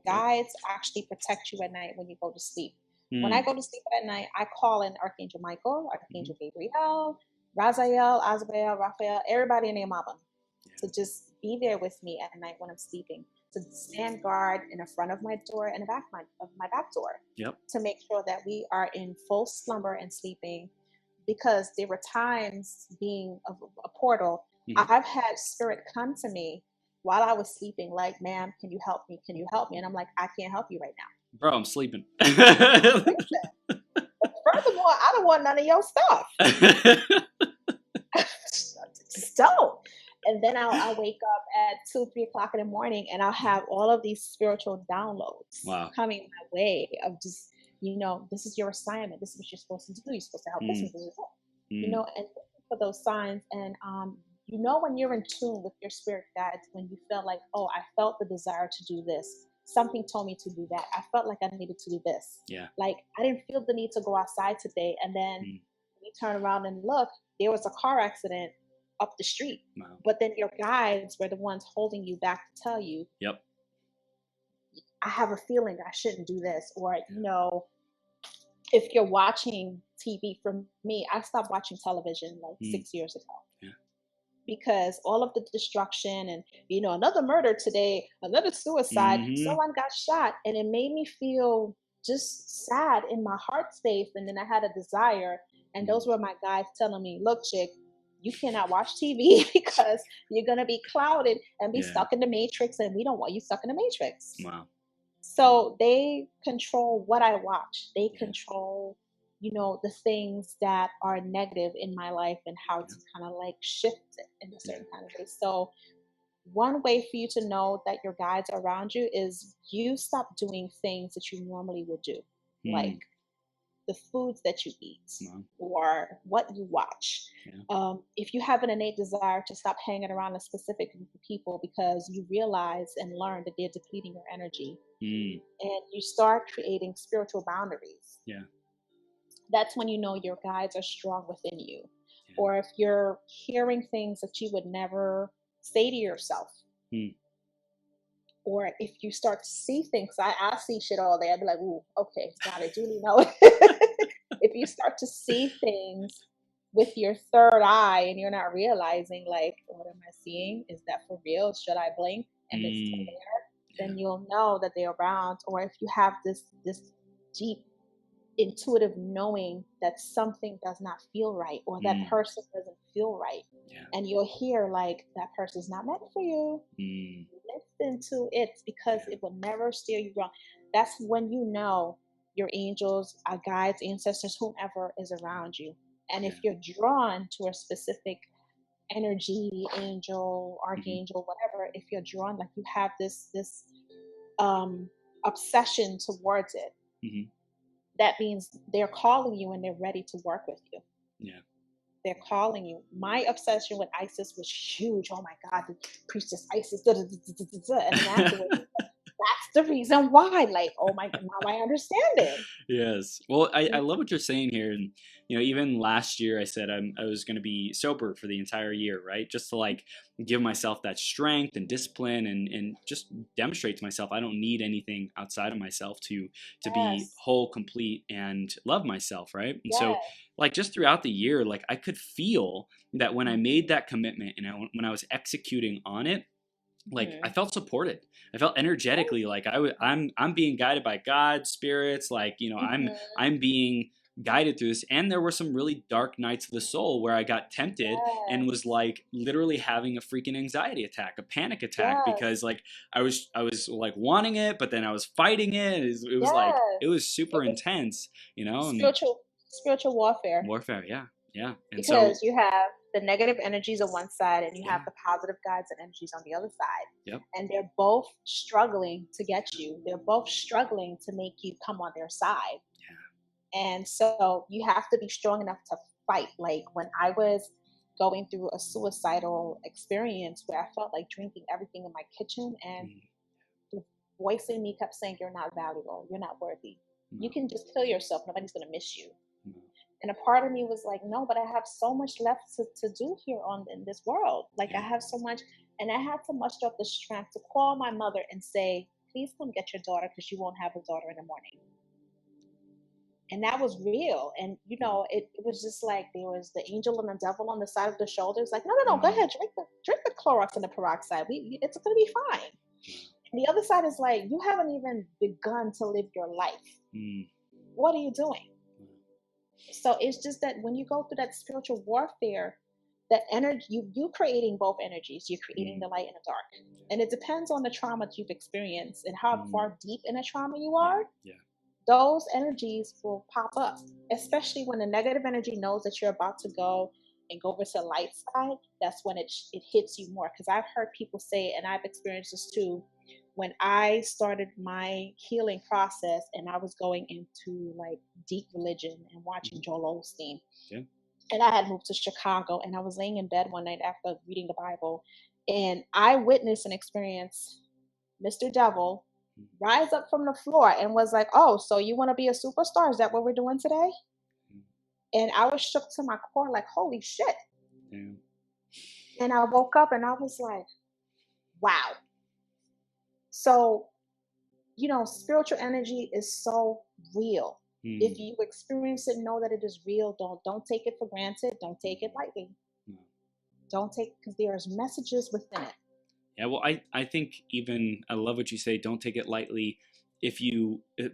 guides actually protect you at night when you go to sleep. When I Mm, go to sleep at night, I call in Archangel Michael, mhm. Archangel Gabriel, Raziel, Azrael, Raphael, everybody in their mama, to Yeah. just be there with me at night when I'm sleeping, to stand guard in the front of my door and the back of my back door, Yep. to make sure that we are in full slumber and sleeping. Because there were times, being a portal, Mhm. I've had spirit come to me while I was sleeping, like, ma'am, can you help me? Can you help me? And I'm like, I can't help you right now. Bro, I'm sleeping. I'm sleeping. But furthermore, I don't want none of your stuff. Just don't. And then I'll wake up at 2, 3 o'clock in the morning, and I'll have all of these spiritual downloads Wow. coming my way of just, this is your assignment. This is what you're supposed to do. You're supposed to help this Mm, one, mm, and for those signs. And you know when you're in tune with your spirit guides, when you feel like, oh, I felt the desire to do this. Something told me to do that. I felt like I needed to do this. Yeah. Like I didn't feel the need to go outside today. And then Mm. you turn around and look, there was a car accident up the street. Wow. But then your guides were the ones holding you back to tell you, Yep. I have a feeling I shouldn't do this. Or, if you're watching TV, for me, I stopped watching television like 6 years ago. Yeah. Because all of the destruction and, another murder today, another suicide, someone got shot, and it made me feel just sad in my heart space. And then I had a desire, and those were my guides telling me, look, chick, you cannot watch TV because you're going to be clouded and be stuck in the matrix, and we don't want you stuck in the matrix. Wow. So they control what I watch. They control, the things that are negative in my life and how to kind of like shift it in a certain kind of way. So one way for you to know that your guides are around you is you stop doing things that you normally would do, like the foods that you eat or what you watch. Yeah. If you have an innate desire to stop hanging around a specific group of people because you realize and learn that they're depleting your energy, and you start creating spiritual boundaries, that's when you know your guides are strong within you. Yeah. Or if you're hearing things that you would never say to yourself, or if you start to see things, I see shit all day. I'd be like, ooh, okay, got it, duly know. If you start to see things with your third eye and you're not realizing, like, what am I seeing? Is that for real? Should I blink? And it's still there, then you'll know that they're around. Or if you have this deep intuitive knowing that something does not feel right, or that person doesn't feel right, and you'll hear like, that person's not meant for you, listen to it, because it will never steer you wrong. That's when you know your angels, our guides, ancestors, whomever is around you. And if you're drawn to a specific energy, angel, archangel, whatever, if you're drawn, like you have this obsession towards it, that means they're calling you and they're ready to work with you. Yeah. They're calling you. My obsession with Isis was huge. Oh my God, the priestess Isis. And then afterwards, that's the reason why. Like, oh my God, now I understand it. Yes. Well, I love what you're saying here. And, even last year I said I was going to be sober for the entire year, right? Just to like give myself that strength and discipline and just demonstrate to myself I don't need anything outside of myself to be whole, complete, and love myself, right? And so like just throughout the year, like I could feel that when I made that commitment and when I was executing on it, like I felt supported. I felt energetically like I'm being guided by God, spirits, like, I'm being guided through this. And there were some really dark nights of the soul where I got tempted and was like literally having a freaking anxiety attack, a panic attack, because like I was like wanting it, but then I was fighting it. It was like, it was super intense, spiritual warfare. Yeah. And because you have the negative energies on one side and you have the positive guides and energies on the other side. Yep. And they're both struggling to get you. They're both struggling to make you come on their side. Yeah. And so you have to be strong enough to fight. Like when I was going through a suicidal experience where I felt like drinking everything in my kitchen, and the voice in me kept saying, you're not valuable, you're not worthy. You can just kill yourself, nobody's going to miss you. And a part of me was like, no, but I have so much left to do here in this world. Like I have so much, and I had to muster up the strength to call my mother and say, please come get your daughter because you won't have a daughter in the morning. And that was real. And, it was just like there was the angel and the devil on the side of the shoulders. Like, no, go ahead, drink the Clorox and the peroxide. It's going to be fine. And the other side is like, you haven't even begun to live your life. What are you doing? So it's just that when you go through that spiritual warfare, that energy, you creating both energies, you're creating the light and the dark. And it depends on the trauma that you've experienced and how far deep in a trauma you are. Yeah. Those energies will pop up, especially when the negative energy knows that you're about to go and go over to the light side. That's when it hits you more. Because I've heard people say, and I've experienced this too, when I started my healing process and I was going into like deep religion and watching Joel Osteen, And I had moved to Chicago, and I was laying in bed one night after reading the Bible, and I witnessed and experienced Mr. Devil rise up from the floor and was like, "Oh, so you want to be a superstar? Is that what we're doing today?" And I was shook to my core, like, "Holy shit!" Damn. And I woke up and I was like, "Wow." So, spiritual energy is so real. If you experience it, know that it is real. Don't take it for granted. Don't take it lightly. Don't take, because there's messages within it. Yeah, well, I think even, I love what you say, don't take it lightly.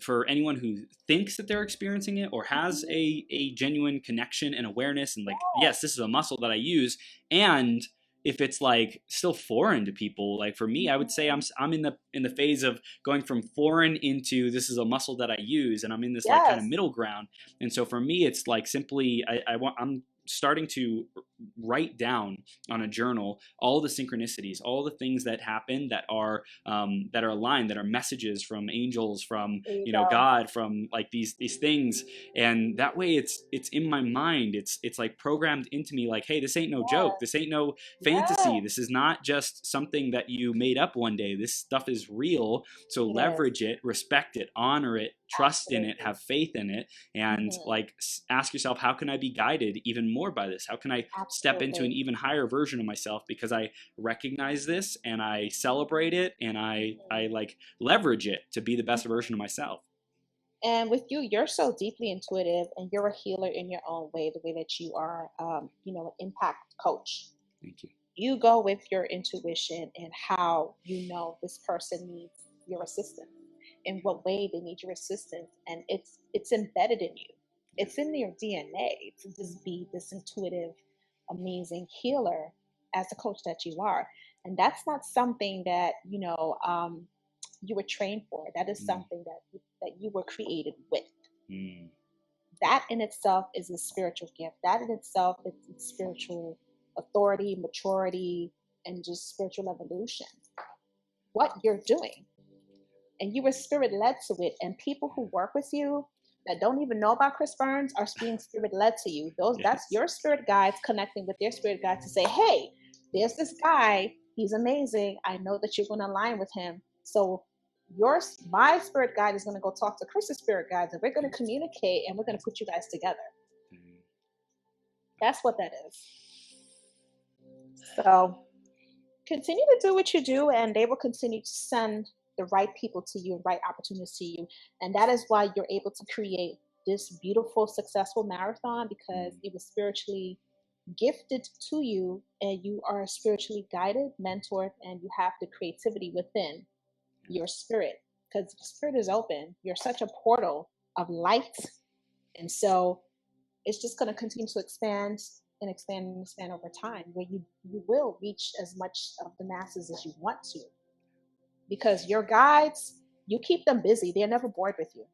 For anyone who thinks that they're experiencing it or has a genuine connection and awareness and like, yes, this is a muscle that I use. And if it's like still foreign to people, like for me, I would say I'm in the phase of going from foreign into this is a muscle that I use, and I'm in this like kind of Yes. middle ground. And so for me, it's like simply I'm starting to write down on a journal all the synchronicities, all the things that happen that are aligned, that are messages from angels, from There you go. God, from like these things, and that way it's in my mind. It's like programmed into me, like, hey, this ain't no joke. This ain't no fantasy. Yes. This is not just something that you made up one day. This stuff is real. So It is. leverage it, respect it, honor it, trust in it, Absolutely. have faith in it, and like ask yourself, how can I be guided even more by this? How can I step into an Absolutely. even higher version of myself because I recognize this and I celebrate it and I like leverage it to be the best version of myself. And with you, you're so deeply intuitive, and you're a healer in your own way, the way that you are, an impact coach. Thank you. You go with your intuition and how this person needs your assistance, in what way they need your assistance, and it's embedded in you. It's in your DNA to just be this intuitive, amazing healer as the coach that you are. And that's not something that you were trained for. That is something that you were created with. That in itself is a spiritual gift. That in itself is spiritual authority, maturity, and just spiritual evolution. What you're doing. And you were spirit led to it. And people who work with you that don't even know about Chris Burns are being spirit led to you. That's your spirit guides connecting with their spirit guides to say, hey, there's this guy, he's amazing. I know that you're going to align with him. So my spirit guide is going to go talk to Chris's spirit guides, and we're going to communicate, and we're going to put you guys together. That's what that is. So continue to do what you do, and they will continue to send the right people to you and right opportunities to you. And that is why you're able to create this beautiful, successful marathon, because it was spiritually gifted to you, and you are spiritually guided, mentored, and you have the creativity within your spirit, because the spirit is open. You're such a portal of light. And so it's just going to continue to expand and expand and expand over time, where you will reach as much of the masses as you want to. Because your guides, you keep them busy. They're never bored with you.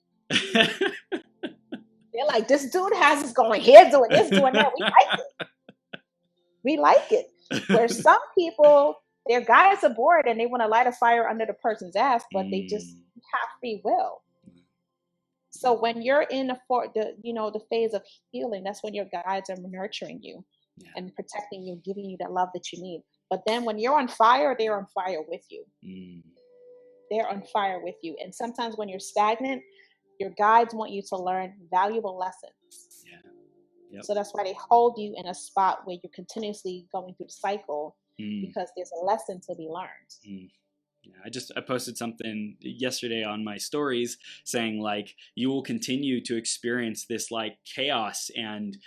They're like, this dude has us going here, doing this, doing that. We like it. We like it. Where some people, their guides are bored and they want to light a fire under the person's ass, but they just have free will. So when you're in the phase of healing, that's when your guides are nurturing you and protecting you, giving you that love that you need. But then when you're on fire, they're on fire with you. They're on fire with you. And sometimes when you're stagnant, your guides want you to learn valuable lessons. So that's why they hold you in a spot where you're continuously going through the cycle, because there's a lesson to be learned. Yeah, I posted something yesterday on my stories saying like, you will continue to experience this like chaos and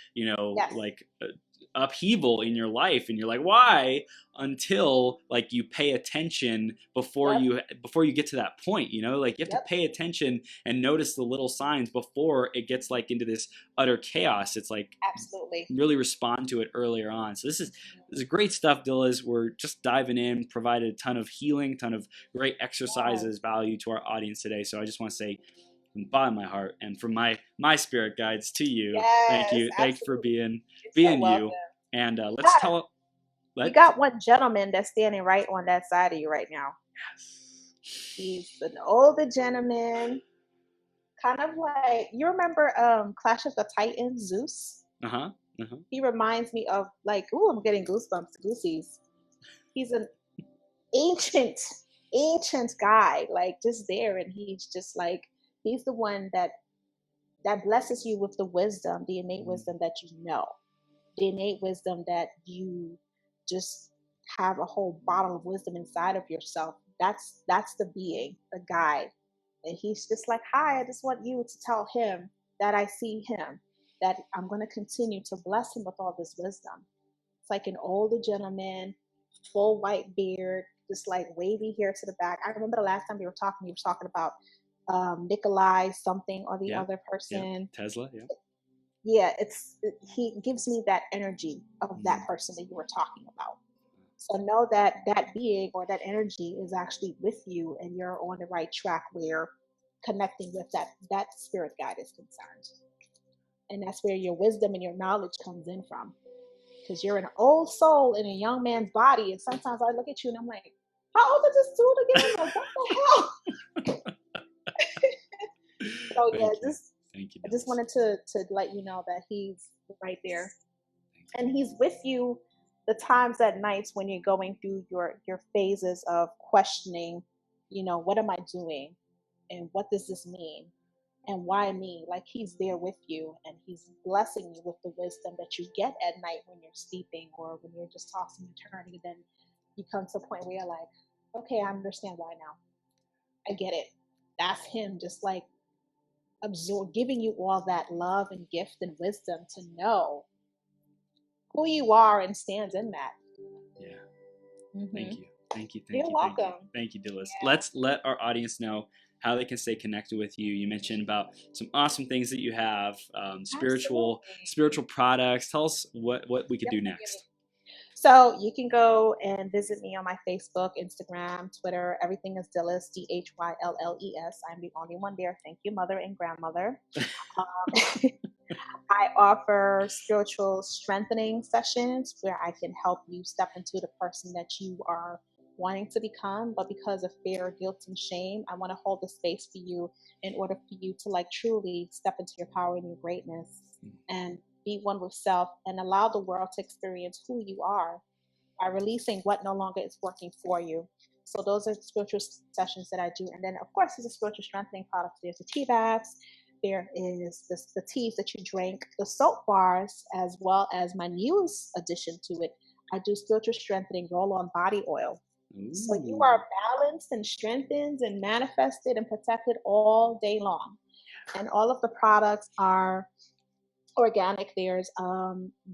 like upheaval in your life, and you're like, why? Until like you pay attention before you get to that point, like you have to pay attention and notice the little signs before it gets like into this utter chaos. It's like, absolutely, really respond to it earlier on. So this is great stuff, Dhylles. We're just diving in, provided a ton of healing, ton of great exercises, value to our audience today. So I just want to say from the bottom of my heart and from my spirit guides to you, thank you. Thanks for being you. And let's tell. You got one gentleman that's standing right on that side of you right now. Yes. He's an older gentleman, kind of like, you remember Clash of the Titans, Zeus? He reminds me of like, ooh, I'm getting goosebumps, goosies. He's an ancient, ancient guy, like just there, and he's just like, he's the one that blesses you with the wisdom, the innate wisdom that you know, the innate wisdom that you just have a whole bottle of wisdom inside of yourself. That's the being, the guide. And he's just like, hi, I just want you to tell him that I see him, that I'm going to continue to bless him with all this wisdom. It's like an older gentleman, full white beard, just like wavy hair to the back. I remember the last time we were talking, you were talking about Nikolai something or the other person. Tesla, yeah, he gives me that energy of that person that you were talking about. So know that that being or that energy is actually with you, and you're on the right track where connecting with that spirit guide is concerned. And that's where your wisdom and your knowledge comes in from, because you're an old soul in a young man's body. And sometimes I look at you and I'm like, how old is this dude again? Like, what the hell? So yeah, I just wanted to let you know that he's right there, and he's with you the times at nights when you're going through your phases of questioning, what am I doing, and what does this mean, and why me? Like, he's there with you, and he's blessing you with the wisdom that you get at night when you're sleeping or when you're just tossing and turning. And then you come to a point where you're like, okay, I understand why now. I get it. That's him, just like giving you all that love and gift and wisdom to know who you are and stands in that. Yeah. Thank you. You're welcome. Thank you, Dhylles. Yeah. Let's let our audience know how they can stay connected with you. You mentioned about some awesome things that you have, spiritual products. Tell us what we could do next. So you can go and visit me on my Facebook, Instagram, Twitter. Everything is Dhylles, Dhylles. I'm the only one there. Thank you, mother and grandmother. I offer spiritual strengthening sessions where I can help you step into the person that you are wanting to become, but because of fear, guilt, and shame, I want to hold the space for you in order for you to like truly step into your power and your greatness and be one with self and allow the world to experience who you are by releasing what no longer is working for you. So those are spiritual sessions that I do. And then of course there's a spiritual strengthening product. There's the tea baths, there is the teas that you drink, the soap bars, as well as my newest addition to it. I do spiritual strengthening roll-on body oil. Ooh. So you are balanced and strengthened and manifested and protected all day long. And all of the products are organic. There's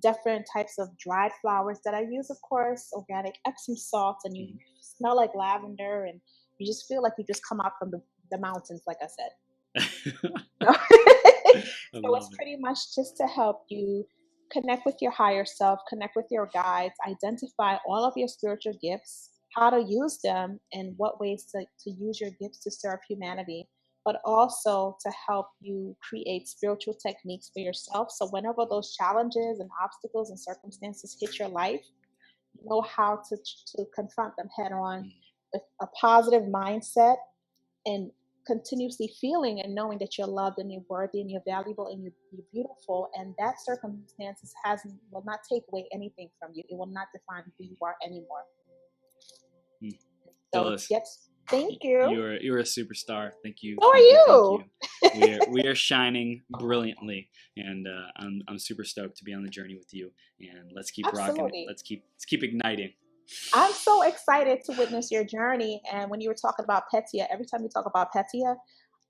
different types of dried flowers that I use, of course, organic Epsom salt, and you smell like lavender, and you just feel like you just come out from the mountains, like I said. So it's pretty much just to help you connect with your higher self, connect with your guides, identify all of your spiritual gifts, how to use them, and what ways to use your gifts to serve humanity, but also to help you create spiritual techniques for yourself. So whenever those challenges and obstacles and circumstances hit your life, you know how to confront them head on with a positive mindset and continuously feeling and knowing that you're loved and you're worthy and you're valuable and you're beautiful, and that circumstances will not take away anything from you. It will not define who you are anymore. So yes, thank you. You're a superstar. Thank you. So are you. Thank you. We are shining brilliantly, and I'm super stoked to be on the journey with you. And let's keep rocking it. Let's keep igniting. I'm so excited to witness your journey. And when you were talking about Petia, every time you talk about Petia,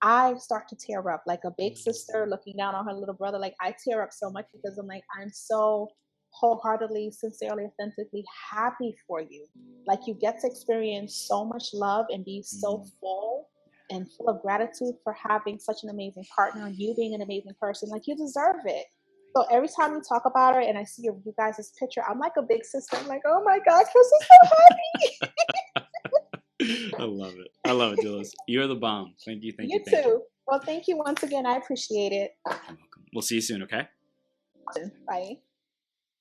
I start to tear up like a big sister looking down on her little brother. Like I tear up so much because I'm like, I'm so wholeheartedly, sincerely, authentically happy for you. Like you get to experience so much love and be so full and full of gratitude for having such an amazing partner and you being an amazing person. Like you deserve it. So every time you talk about her and I see you guys' picture, I'm like a big sister. I'm like, oh my gosh, Chris is so happy. I love it, Dhylles. You're the bomb. Thank you. You too. Well, thank you once again. I appreciate it. You're welcome. We'll see you soon, okay? Bye.